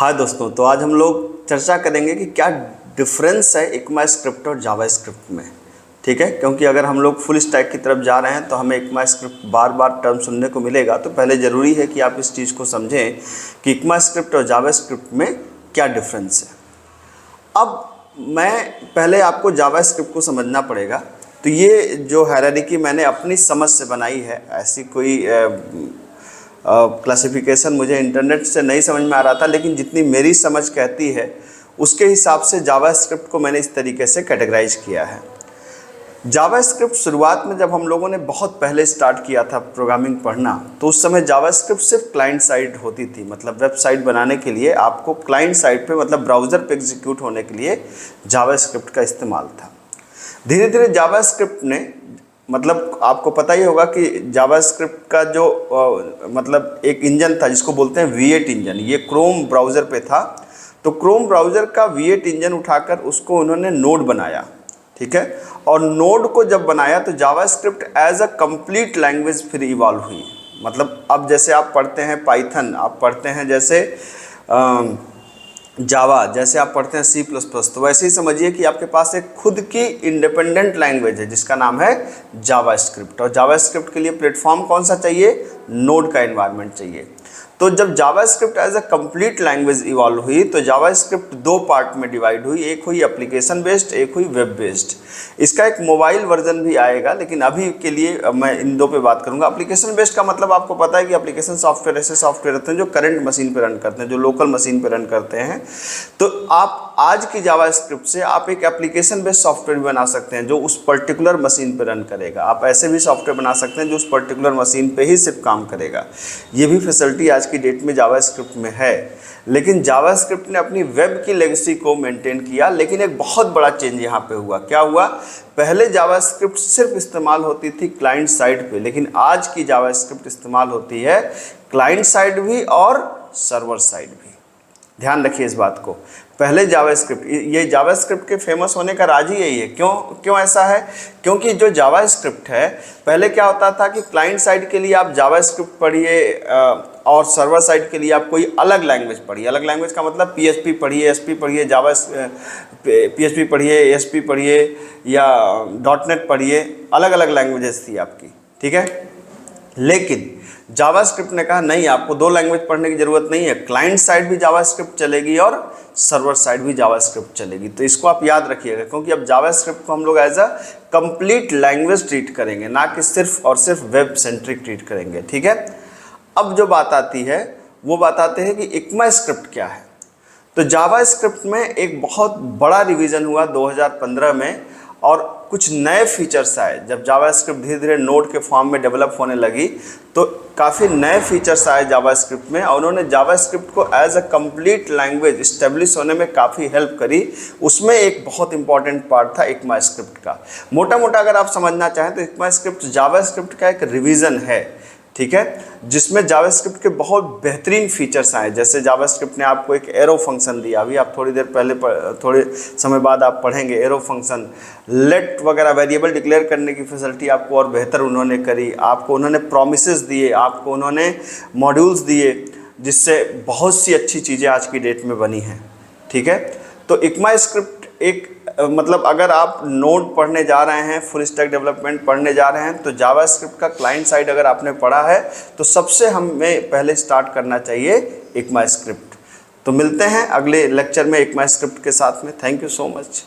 हाँ दोस्तों, तो आज हम लोग चर्चा करेंगे कि क्या डिफरेंस है ECMAScript और जावास्क्रिप्ट में। ठीक है, क्योंकि अगर हम लोग फुल स्टैक की तरफ जा रहे हैं तो हमें ECMAScript बार बार टर्म सुनने को मिलेगा। तो पहले ज़रूरी है कि आप इस चीज़ को समझें कि ECMAScript और जावास्क्रिप्ट में क्या डिफरेंस है। अब मैं पहले आपको जावास्क्रिप्ट को समझना पड़ेगा। तो ये जो हायरार्की मैंने अपनी समझ से बनाई है, ऐसी कोई क्लासिफिकेशन मुझे इंटरनेट से नहीं समझ में आ रहा था, लेकिन जितनी मेरी समझ कहती है उसके हिसाब से जावास्क्रिप्ट को मैंने इस तरीके से कैटेगराइज किया है। जावास्क्रिप्ट शुरुआत में जब हम लोगों ने बहुत पहले स्टार्ट किया था प्रोग्रामिंग पढ़ना, तो उस समय जावास्क्रिप्ट सिर्फ क्लाइंट साइड होती थी। मतलब वेबसाइट बनाने के लिए आपको क्लाइंट साइड पे, मतलब ब्राउज़र पे एग्जीक्यूट होने के लिए जावास्क्रिप्ट का इस्तेमाल था। धीरे धीरे जावास्क्रिप्ट ने, मतलब आपको पता ही होगा कि जावास्क्रिप्ट का जो मतलब एक इंजन था जिसको बोलते हैं V8 इंजन, ये क्रोम ब्राउज़र पे था। तो क्रोम ब्राउज़र का V8 इंजन उठाकर उसको उन्होंने नोड बनाया। ठीक है, और नोड को जब बनाया तो JavaScript as a complete language फिर इवॉल्व हुई। मतलब अब जैसे आप पढ़ते हैं पाइथन, आप पढ़ते हैं जैसे जावा, जैसे आप पढ़ते हैं C++, तो वैसे ही समझिए कि आपके पास एक खुद की इंडिपेंडेंट लैंग्वेज है जिसका नाम है जावास्क्रिप्ट। और जावास्क्रिप्ट के लिए प्लेटफॉर्म कौन सा चाहिए? नोड का एनवायरनमेंट चाहिए। तो जब JavaScript as a complete language evolve हुई तो जावास्क्रिप्ट दो पार्ट में डिवाइड हुई। एक हुई एप्लीकेशन बेस्ड, एक हुई वेब बेस्ड। इसका एक मोबाइल वर्जन भी आएगा, लेकिन अभी के लिए मैं इन दो पे बात करूंगा। एप्लीकेशन बेस्ड का मतलब आपको पता है कि एप्लीकेशन सॉफ्टवेयर ऐसे सॉफ्टवेयर होते हैं जो करंट मशीन पे रन करते हैं, जो लोकल मशीन पे रन करते हैं। तो आप आज की जावास्क्रिप्ट से आप एक एप्लीकेशन बेस्ड सॉफ्टवेयर भी बना सकते हैं जो उस पर्टिकुलर मशीन पे रन करेगा। आप ऐसे भी सॉफ्टवेयर बना सकते हैं जो उस पर्टिकुलर मशीन पे ही सिर्फ काम करेगा। ये भी फैसिलिटी आज की डेट में जावास्क्रिप्ट में है। लेकिन जावास्क्रिप्ट ने अपनी वेब की लेगेसी को मेंटेन किया, लेकिन एक बहुत बड़ा चेंज यहाँ पे हुआ। क्या हुआ? पहले जावास्क्रिप्ट सिर्फ इस्तेमाल होती थी क्लाइंट साइड पे, लेकिन आज की जावास्क्रिप्ट इस्तेमाल होती है क्लाइंट साइड भी और सर्वर साइड भी। ध्यान रखिए इस बात को। पहले जावास्क्रिप्ट, ये जावास्क्रिप्ट के फेमस होने का राज ही यही है। क्यों ऐसा है? क्योंकि जो जावास्क्रिप्ट है, पहले क्या होता था कि क्लाइंट साइड के लिए आप जावास्क्रिप्ट पढ़िए और सर्वर साइड के लिए आप कोई अलग लैंग्वेज पढ़िए। अलग लैंग्वेज का मतलब PHP पढ़िए, SP पढ़िए, PHP पढ़िए, ASP पढ़िए या .NET पढ़िए। अलग अलग लैंग्वेजेस थी आपकी। ठीक है, लेकिन जावास्क्रिप्ट ने कहा नहीं, आपको दो लैंग्वेज पढ़ने की ज़रूरत नहीं है। क्लाइंट साइड भी जावास्क्रिप्ट चलेगी और सर्वर साइड भी जावास्क्रिप्ट चलेगी। तो इसको आप याद रखिएगा, क्योंकि अब जावास्क्रिप्ट को हम लोग as a complete language treat करेंगे, ना कि सिर्फ और सिर्फ वेब सेंट्रिक ट्रीट करेंगे। ठीक है, अब जो बात आती है वो बात आते हैं कि ECMAScript क्या है। तो जावास्क्रिप्ट में एक बहुत बड़ा रिवीजन हुआ 2015 में और कुछ नए फीचर्स आए। जब जावास्क्रिप्ट धीरे धीरे नोड के फॉर्म में डेवलप होने लगी तो काफ़ी नए फीचर्स आए जावास्क्रिप्ट में, और उन्होंने जावास्क्रिप्ट को as a complete language establish होने में काफ़ी हेल्प करी। उसमें एक बहुत इंपॉर्टेंट पार्ट था ECMAScript का। मोटा मोटा अगर आप समझना चाहें तो ECMAScript जावास्क्रिप्ट का एक रिवीजन है। ठीक है, जिसमें जावास्क्रिप्ट के बहुत बेहतरीन फीचर्स आए। जैसे जावास्क्रिप्ट ने आपको एक एरो फंक्शन दिया, अभी आप थोड़ी देर पहले थोड़े समय बाद आप पढ़ेंगे एरो फंक्शन। लेट वगैरह वेरिएबल डिक्लेयर करने की फैसिलिटी आपको और बेहतर उन्होंने करी। आपको उन्होंने प्रॉमिसेस दिए, आपको उन्होंने मॉड्यूल्स दिए, जिससे बहुत सी अच्छी चीज़ें आज की डेट में बनी हैं। ठीक है, तो ECMAScript एक मतलब अगर आप नोड पढ़ने जा रहे हैं, फुल स्टैक डेवलपमेंट पढ़ने जा रहे हैं, तो जावास्क्रिप्ट का क्लाइंट साइड अगर आपने पढ़ा है तो सबसे हमें पहले स्टार्ट करना चाहिए ECMAScript। तो मिलते हैं अगले लेक्चर में ECMAScript के साथ में। Thank you so much.